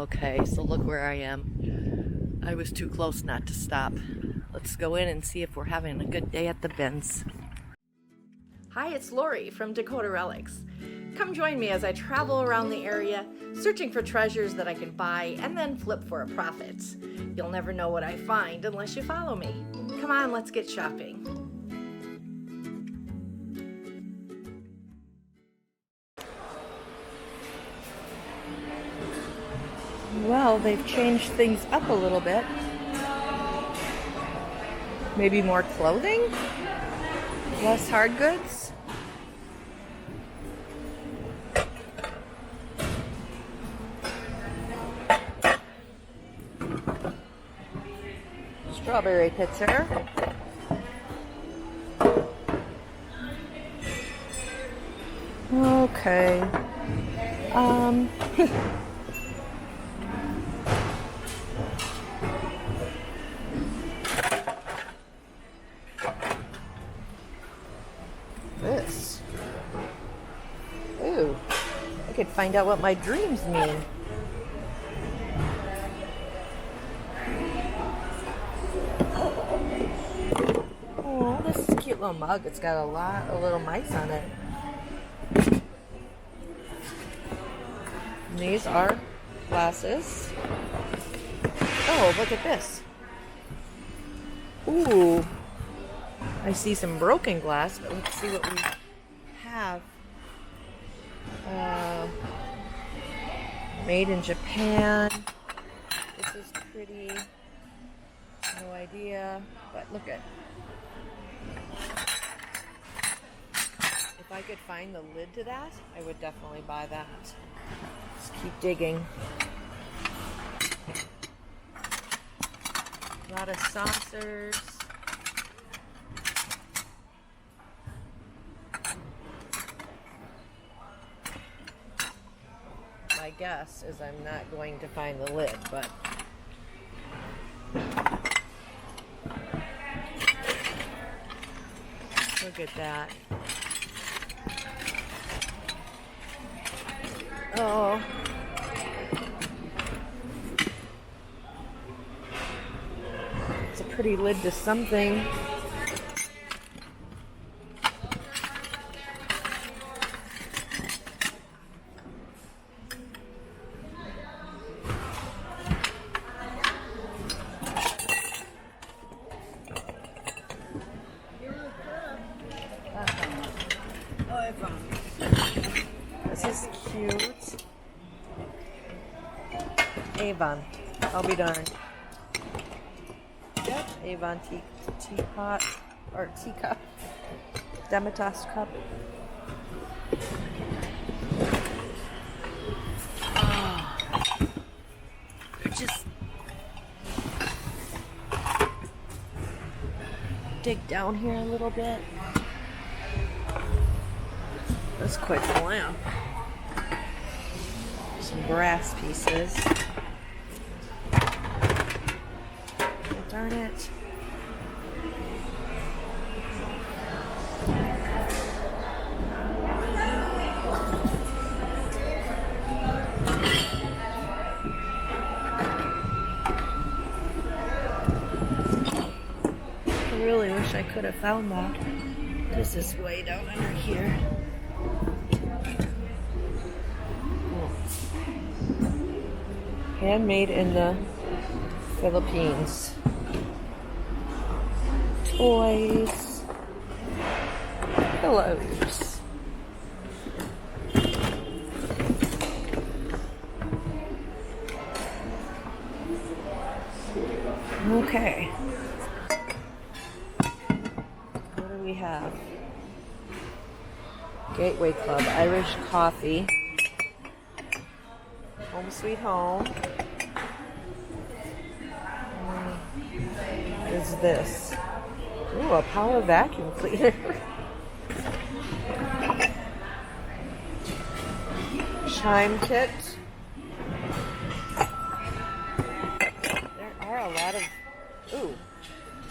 Okay, so look where I am. I was too close not to stop. Let's go in and see if we're having a good day at the bins. Hi, it's Lori from Dakota Relics. Come join me as I travel around the area, searching for treasures that I can buy and then flip for a profit. You'll never know what I find unless you follow me. Come on, let's get shopping. Well, they've changed things up a little bit. Maybe more clothing? Less hard goods? Strawberry pitcher. Okay. This. Ooh. I could find out what my dreams mean. Oh, this is a cute little mug. It's got a lot of little mice on it. And these are glasses. Oh, look at this. Ooh. I see some broken glass, but let's see what we have. Made in Japan. This is pretty. No idea, but look at. If I could find the lid to that, I would definitely buy that. Let's keep digging. A lot of saucers. My guess is I'm not going to find the lid, but look at that. Oh. It's a pretty lid to something. This is cute. Avon. I'll be darned. Yep, Avon teapot or teacup. Demitas cup. Oh, just dig down here a little bit. That's quite the lamp. Some brass pieces. Oh, darn it. I really wish I could have found that. This is way down under here. Handmade in the Philippines. Toys. Pillows. Okay. What do we have? Gateway Club, Irish coffee. Home Sweet Home. What is this? Ooh, a power vacuum cleaner. Chime kit. There are a lot of. Ooh,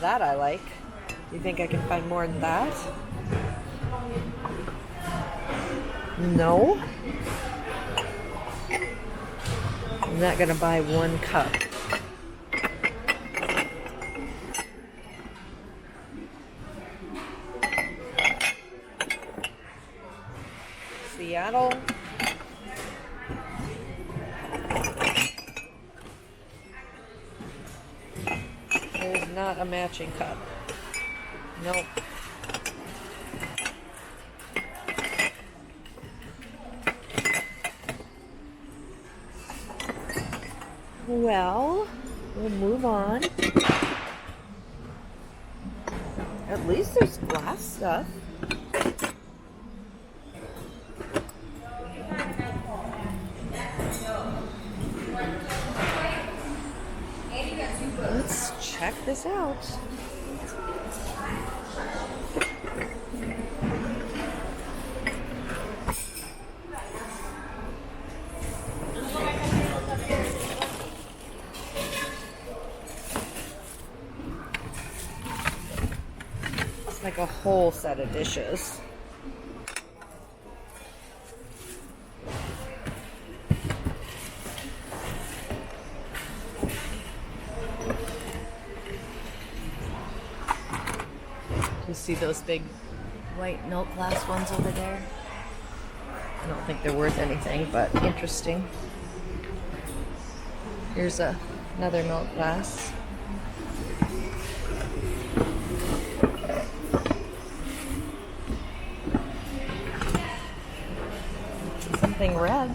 that I like. You think I can find more than that? No. I'm not going to buy one cup. Seattle. There's not a matching cup. Nope. Well, we'll move on. At least there's glass stuff. Let's check this out. It's like a whole set of dishes. You see those big white milk glass ones over there? I don't think they're worth anything, but interesting. Here's another milk glass. Something red.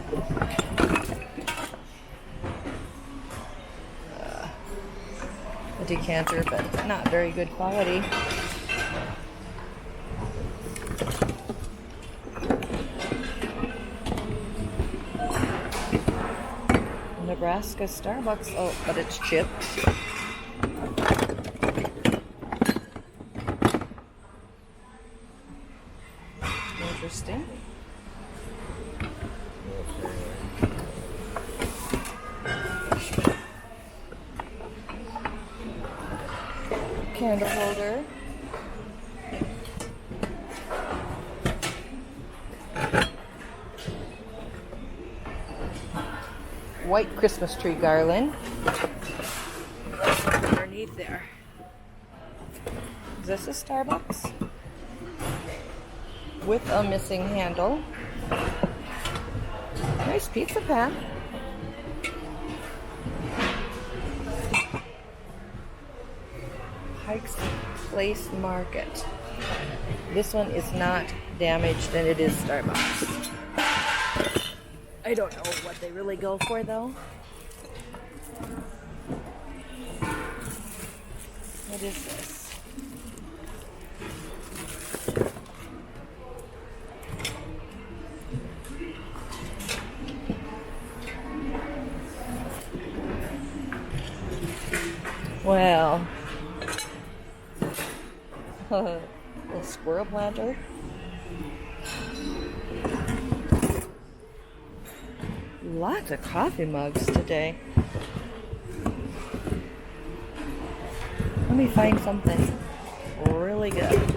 A decanter, but not very good quality. Nebraska Starbucks. Oh, but it's chipped. Interesting. Candle holder. White Christmas tree garland. Underneath there. Is this a Starbucks? With a missing handle. Nice pizza pan. Pikes Place Market. This one is not damaged and it is Starbucks. I don't know what they really go for though. What is this? Well, a squirrel planter. Lots of coffee mugs today. Let me find something really good.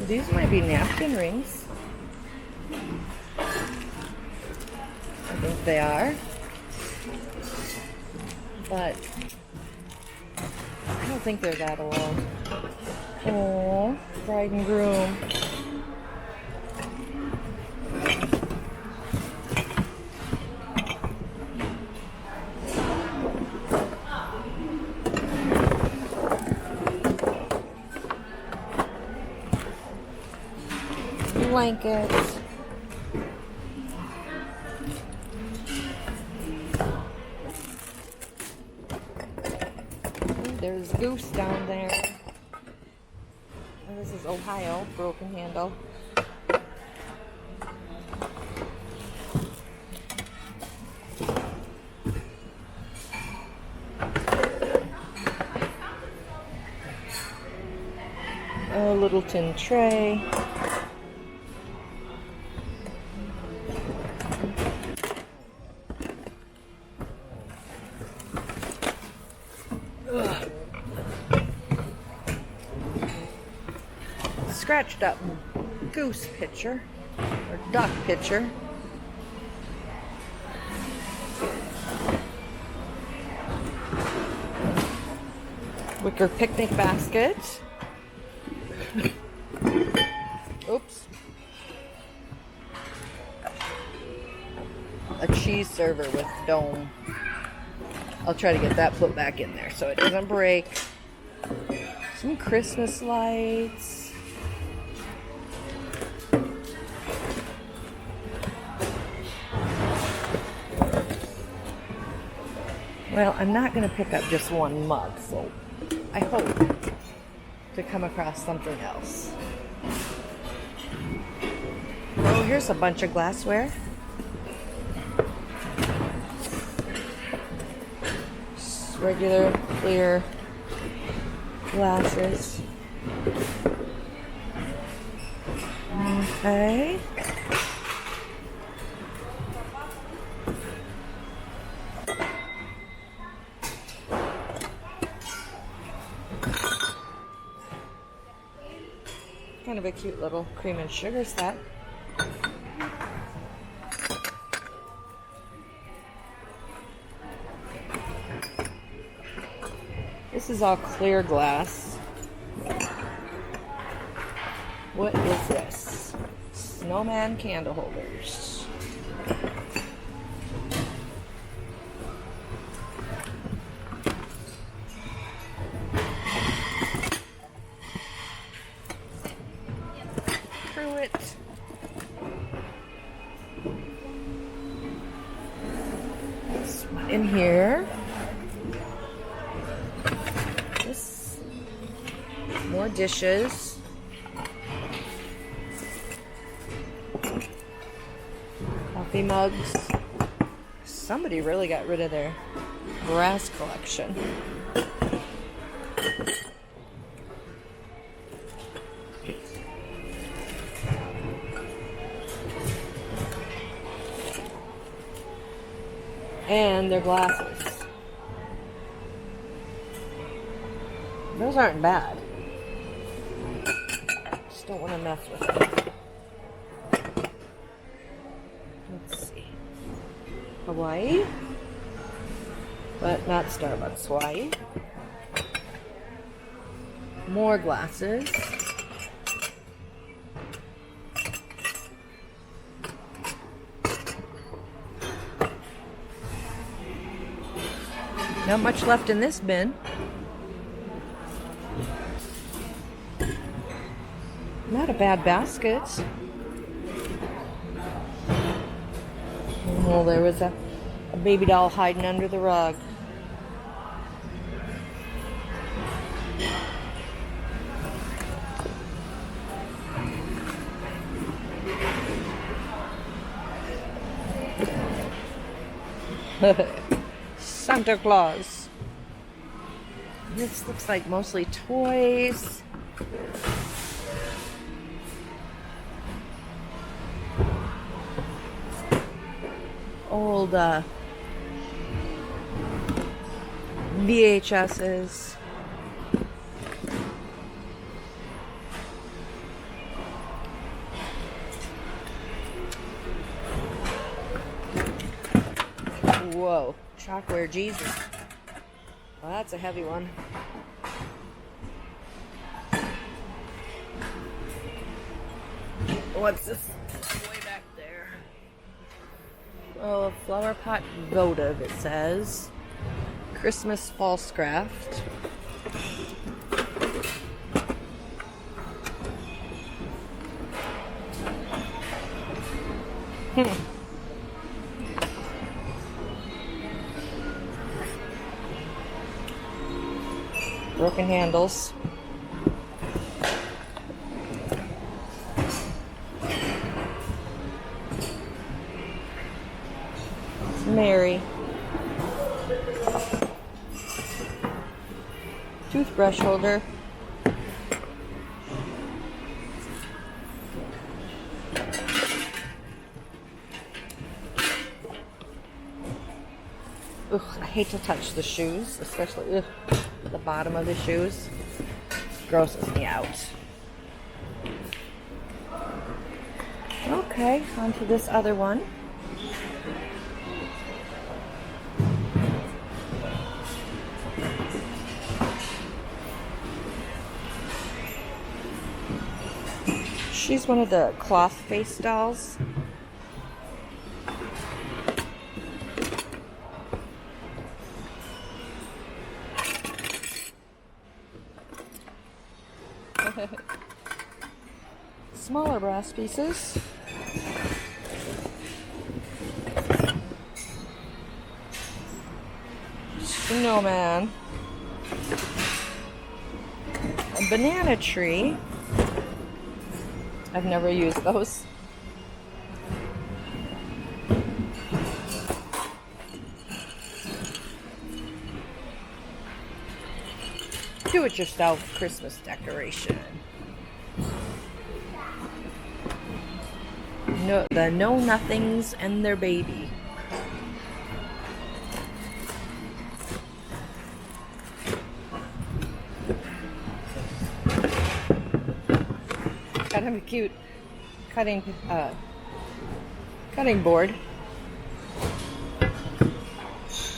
These might be napkin rings. I think they are. But I don't think they're that old. Oh, bride and groom. Blankets. There's Goose down there. And this is Ohio, broken handle. A little tin tray. Scratched up goose pitcher or duck pitcher. Wicker picnic basket. Oops. A cheese server with dome. I'll try to get that put back in there so it doesn't break. Some Christmas lights. Well, I'm not going to pick up just one mug, so I hope to come across something else. Oh, here's a bunch of glassware. Just regular, clear glasses. Okay. Kind of a cute little cream and sugar set. This is all clear glass. What is this? Snowman candle holders. Pruitt. This one in here. This. More dishes. Coffee mugs. Somebody really got rid of their brass collection. And their glasses. Those aren't bad. Just don't want to mess with them. Let's see. Hawaii. But not Starbucks Hawaii. More glasses. Not much left in this bin. Not a bad basket. Oh, there was a baby doll hiding under the rug. Santa Claus. This looks like mostly toys. Old VHSs. Whoa, chalkware Jesus. Well, that's a heavy one. What's this? Way back there. Oh, a flower pot votive, it says. Christmas false craft. Broken handles. Mary. Toothbrush holder. Ugh, I hate to touch the shoes, especially the bottom of the shoes. Grosses me out. Okay, on to this other one. She's one of the cloth face dolls. Smaller brass pieces. Snowman. A banana tree. I've never used those. Do-it-yourself Christmas decoration. No, the know-nothings and their baby. Kind of a cute cutting board.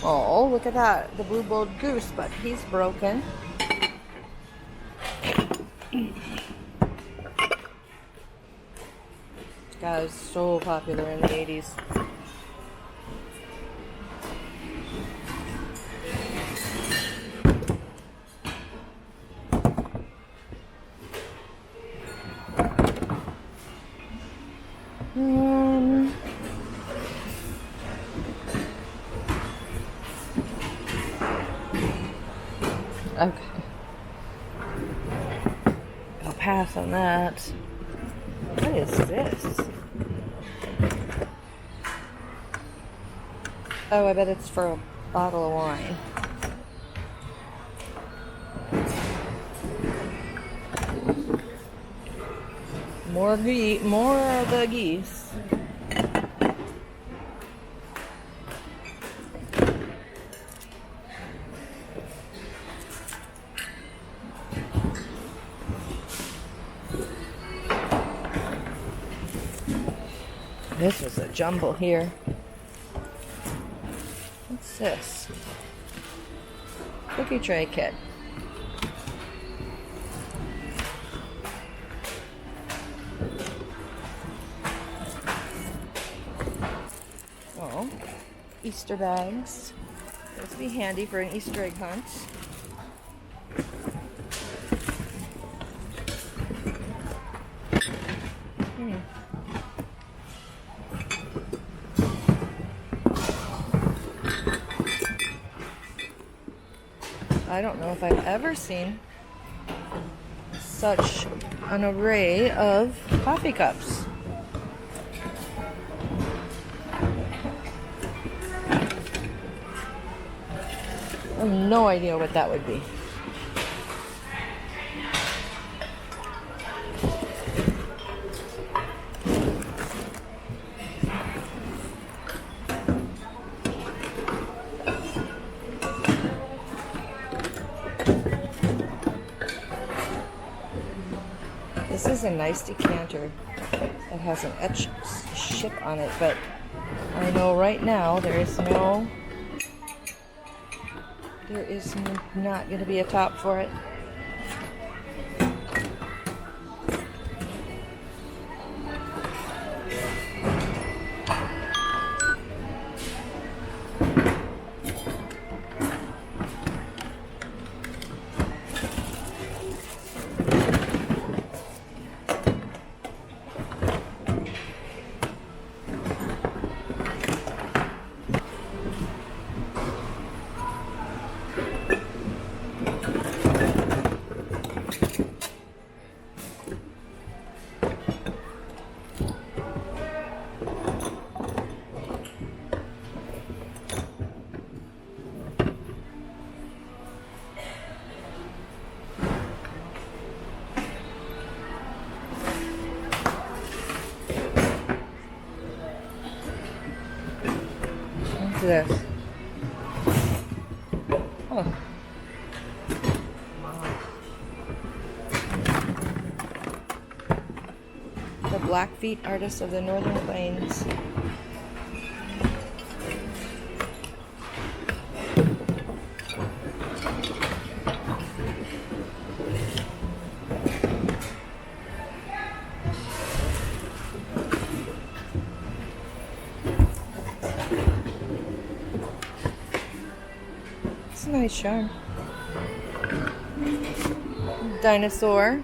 Oh, look at that. The blue-billed goose, but he's broken. This guy was so popular in the 80s. Okay. I'll pass on that. What is this? Oh, I bet it's for a bottle of wine. More of the geese. This was a jumble here. What's this? Cookie tray kit. Oh, Easter bags. This would be handy for an Easter egg hunt. I don't know if I've ever seen such an array of coffee cups. I have no idea what that would be. This is a nice decanter that has an etched ship on it, but I know right now there is not going to be a top for it. This. Oh. The black Graffiti artist of the Northern Plains. It's a nice charm. Dinosaur.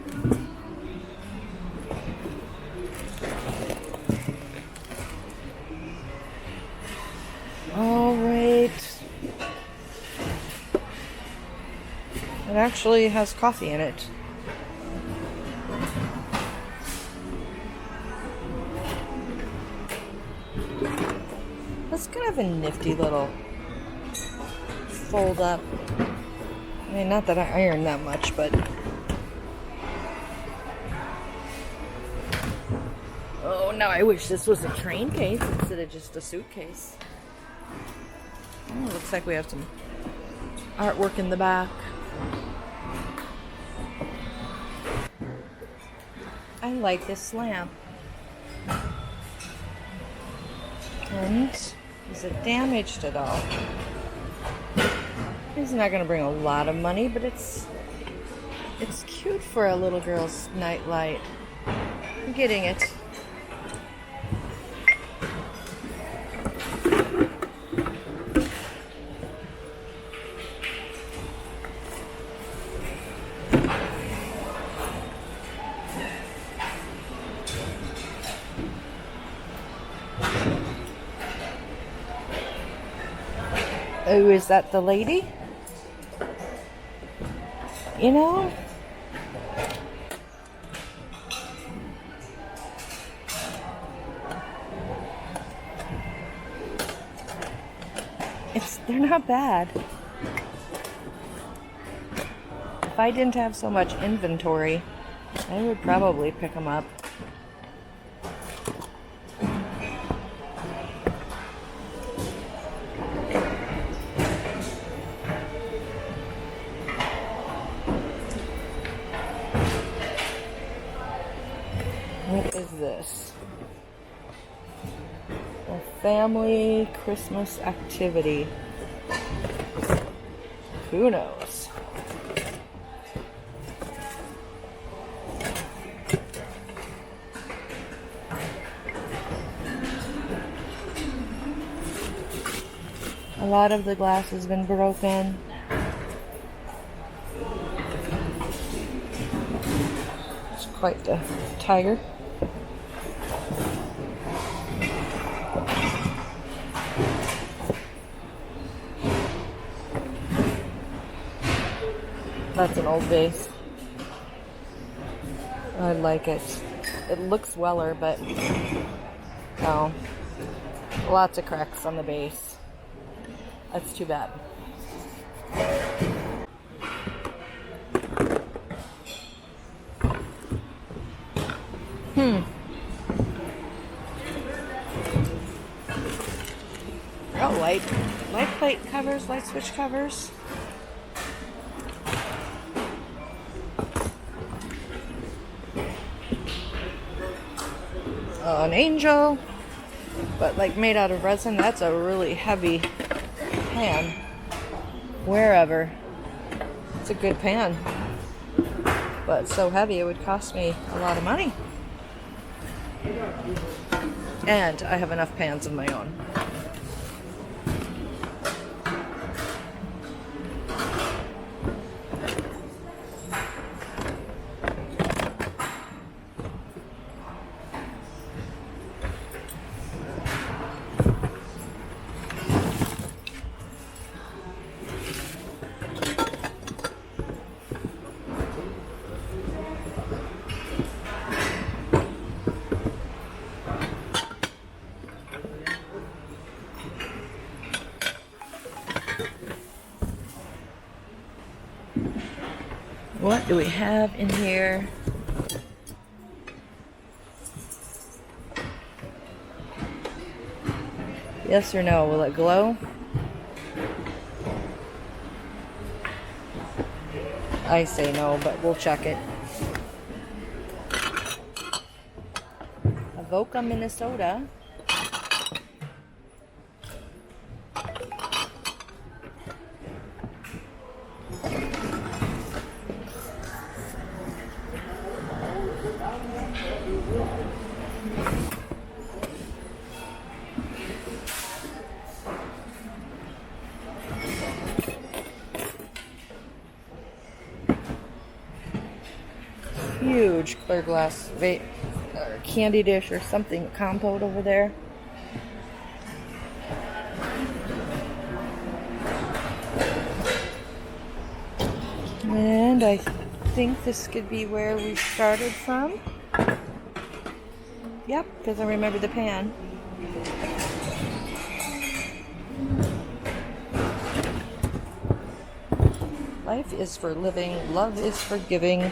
All right. It actually has coffee in it. That's kind of a nifty little fold up. I mean, not that I iron that much, but oh, now I wish this was a train case instead of just a suitcase. Oh, looks like we have some artwork in the back. I like this lamp. And is it damaged at all? It's not going to bring a lot of money, but it's cute for a little girl's nightlight. I'm getting it. Oh, is that the lady? You know? They're not bad. If I didn't have so much inventory, I would probably pick them up. What is this? A family Christmas activity. Who knows? A lot of the glass has been broken. It's quite the tiger. That's an old vase. I like it. It looks weller, but oh, lots of cracks on the base. That's too bad. Oh, light plate covers, light switch covers. An angel, but like made out of resin. That's a really heavy pan. Wherever, it's a good pan, but so heavy it would cost me a lot of money, and I have enough pans of my own. What do we have in here? Yes or no? Will it glow? I say no, but we'll check it. A Avoca, Minnesota. Huge clear glass candy dish or something, compote over there. And I think this could be where we started from. Yep, because I remember the pan. Life is for living, love is for giving.